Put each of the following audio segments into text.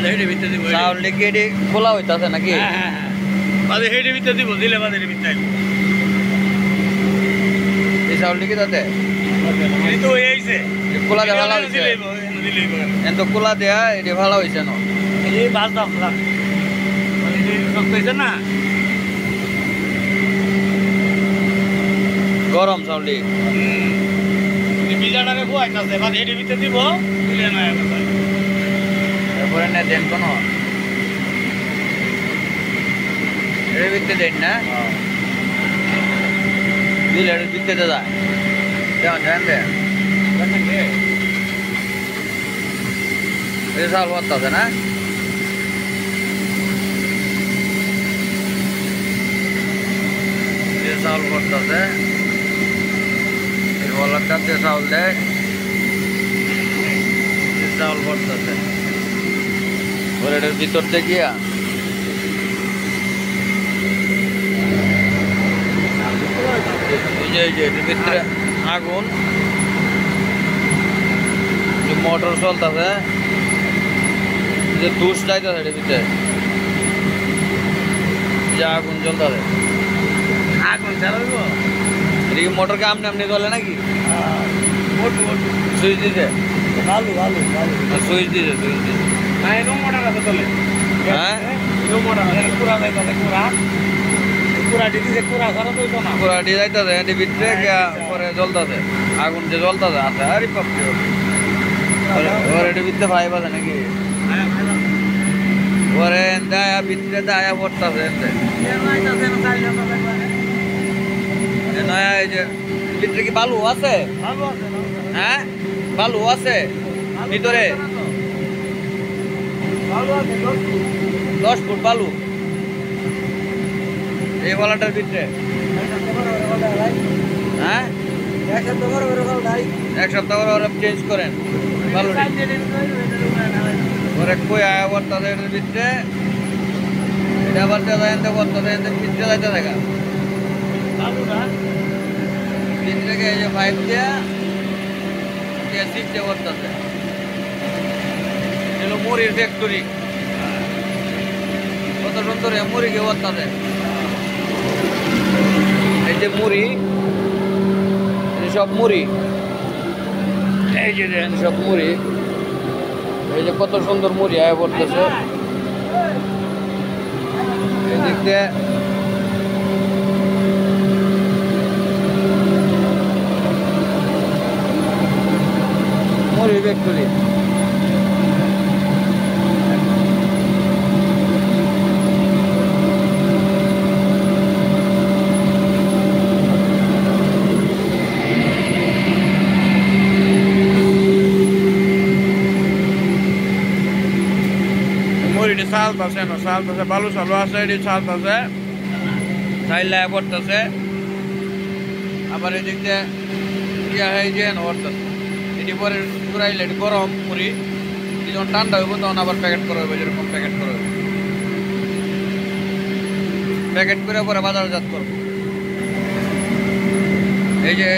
হেডে ভিতরে দিব চাউল লিখে এটি খোলা হইতাছে নাকি? হ্যাঁ বাদে হেডে ভিতরে দিব দিলে বাদে হেডে ভিতরে এই চাউল লিখে তাতে এই তো এইছে খোলা দেওয়া ভালো হয়েছে এত খোলা দেয়া এটি ভালো হয়েছে না এই বাস দাম মানে শক্ত হয়েছে না গরম চাউলটি বিজাটারে খুয়াইতেছে বাদে হেডে ভিতরে দিব দিলে না তারপরে না দেন কোনো এর ভিতরে দেন না দিলে এর ভিতরে যায় কেমন জানেন দেন এই চাউল ভরতেছে না এই চাউল ভরতেছে এই বলারটাতে চাউল দেয় চাউল ভরতেছে ওর এটার ভিতর থেকে এই যে এটার ভিতরে আগুন মোটর চলতেছে যে দুষ যাইতেছে এটার ভিতরে যে আগুন চলতেছে আগুন চালাইব এটা কি মোটর কামনে আমনি চলে নাকি সুইচ দিছে ভালো ভালো ভালো সুইচ দিছে না এরকম মোটর আছে চলে হ্যাঁ এরকম মোটর আছে পুরা যাইতেছে পুরা দিতেছে পুরা সারা তো না পুরাটি যাইতেছে এটি ভিতরে পরে জ্বলতেছে আগুন যে জ্বলতেছে আছে আরে বাপরে ওর এটি ভিতরে ফাইভ আছে নাকি ওরে দায়া ভিতরে দায়া পড়তেছে নয়া এই যে ভিতরে কি বালু আছে হ্যাঁ বালু আছে ভিতরে 10 ফুট বালু এই বলাটার ভিতরে হ্যাঁ এক সপ্তাহ করে ওরা চেঞ্জ করেন বালু ওরে কই আয়া বর্তাতে এটার ভিতরে এটা আবার যাইতে বর্তাতে ভিতরে যাইতে দেখা ভিতরে এই যে পাইপ দিয়া সিটে বর্তাতে এগুলো মুড়ির ফ্যাক্টরি কত সুন্দর মুড়িকে বর্তাতে এই যে মুড়ি সব মুড়ি এই যে সব মুড়ি এই যে কত সুন্দর মুড়ি আয় পড়তেছে এদিক দিয়ে মুড়ি ফ্যাক্টরি মুড়িটি চালতেছে না চালতেছে বালু চালু আছে এটি চালতেছে চাইলে পড়তেছে আবার এদিক দিয়ে ইয়া হয়ে যে পড়তেছে এটি পরে ঘুরাইলে গরম মুড়ি যখন ঠান্ডা হইব তখন আবার প্যাকেট করা হবে যেরকম প্যাকেট করা হবে প্যাকেট করে পরে বাজারজাত করবো এই যে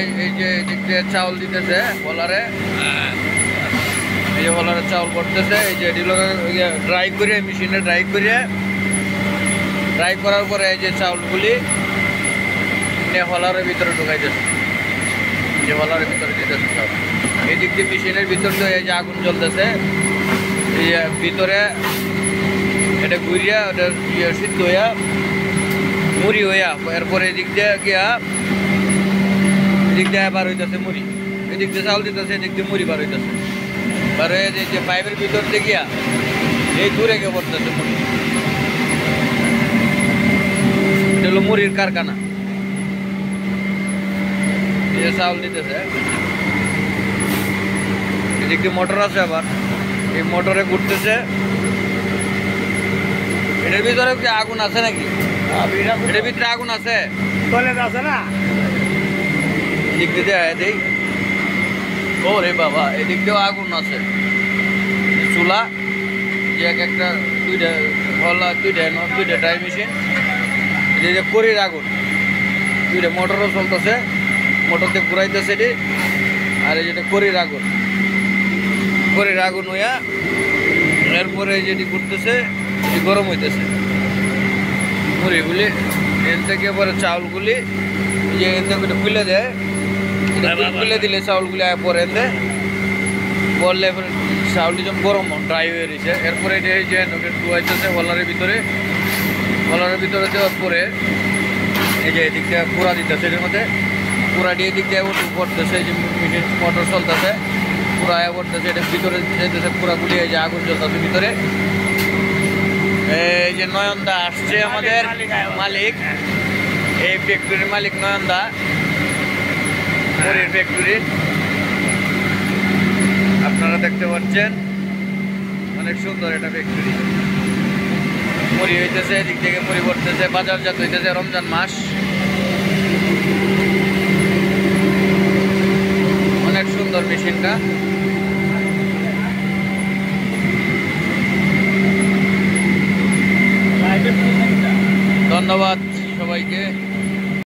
এদিক দিয়ে চাউল দিতেছে বলারে এই যে হলারের চাউল করতেছে এই যে এটি ড্রাই করে মেশিনে ড্রাই করার পরে এই যে চাউলগুলি হলারের ভিতরে ঢুকাইতেছে যে হলারের ভিতরে দিতেছে চাউল এই দিক দিয়ে মেশিনের ভিতর দিয়ে এই যে আগুন জ্বলতেছে এই ভিতরে এটা ঘুরিয়া ওটা সিদ্ধ হইয়া মুড়ি হইয়া এরপরে এদিক দিয়ে গিয়া এদিক দিয়ে বার হইতেছে মুড়ি এদিক দিয়ে চাউল দিতেছে এদিক দিয়ে মুড়ি বার হইতেছে আর এই যে পাইপের ভিতর দেখিয়া এই দূরে গিয়ে পড়তেছে মুড়ি এটা হলো মুড়ির কারখানা এই চাউল দিতেছে এদিক দিয়ে মোটর আছে আবার এই মোটরে ঘুরতেছে এটার ভিতরে কি আগুন আছে নাকি এটার ভিতরে আগুন আছে আছে না এদিক দিয়ে দেই ও রে বাবা এদিক দিয়েও আগুন আছে চুলা যে একটা দুইটা হলা দুইটা ড্রাই মেশিন এই যে করির আগুন দুইটা মোটরও চলতেছে মোটর দিয়ে ঘুরাইতেছে এটি আর এই যেটা করির আগুন হইয়া এরপরে এরপরে যেটি করতেছে এটি গরম হইতেছে মুড়িগুলি এর থেকে পরে চাউলগুলি যে এর থেকে খুলে দেয় খুলে দিলে চাউলগুলি পরে এনে বললে চাউলটি যখন গরম ড্রাই হয়ে রয়েছে এরপরে এটা এই যে ডুয়াইতেছে হলারের ভিতরে দেওয়ার পরে এই যে এদিক দিয়ে পুরা দিতেছে এর মধ্যে পুরা দিয়ে এদিক দিয়ে পড়তেছে যে মিনিট মোটর চলতেছে পুরা পড়তেছে এটা ভিতরে যেতেছে পুরাগুলি এই যে আগুন জ্বলতেছে ভিতরে এই যে নয়নদা আসছে আমাদের মালিক এই ফ্যাক্টরির মালিক নয়নদা মুড়ির ফ্যাক্টরি আপনারা দেখতে পাচ্ছেন অনেক সুন্দর এটা ফ্যাক্টরি মুড়ি হইতেছে এদিক থেকে মুড়ি পড়তেছে বাজারজাত হইতেছে রমজান মাস অনেক সুন্দর মেশিনটা ধন্যবাদ সবাইকে।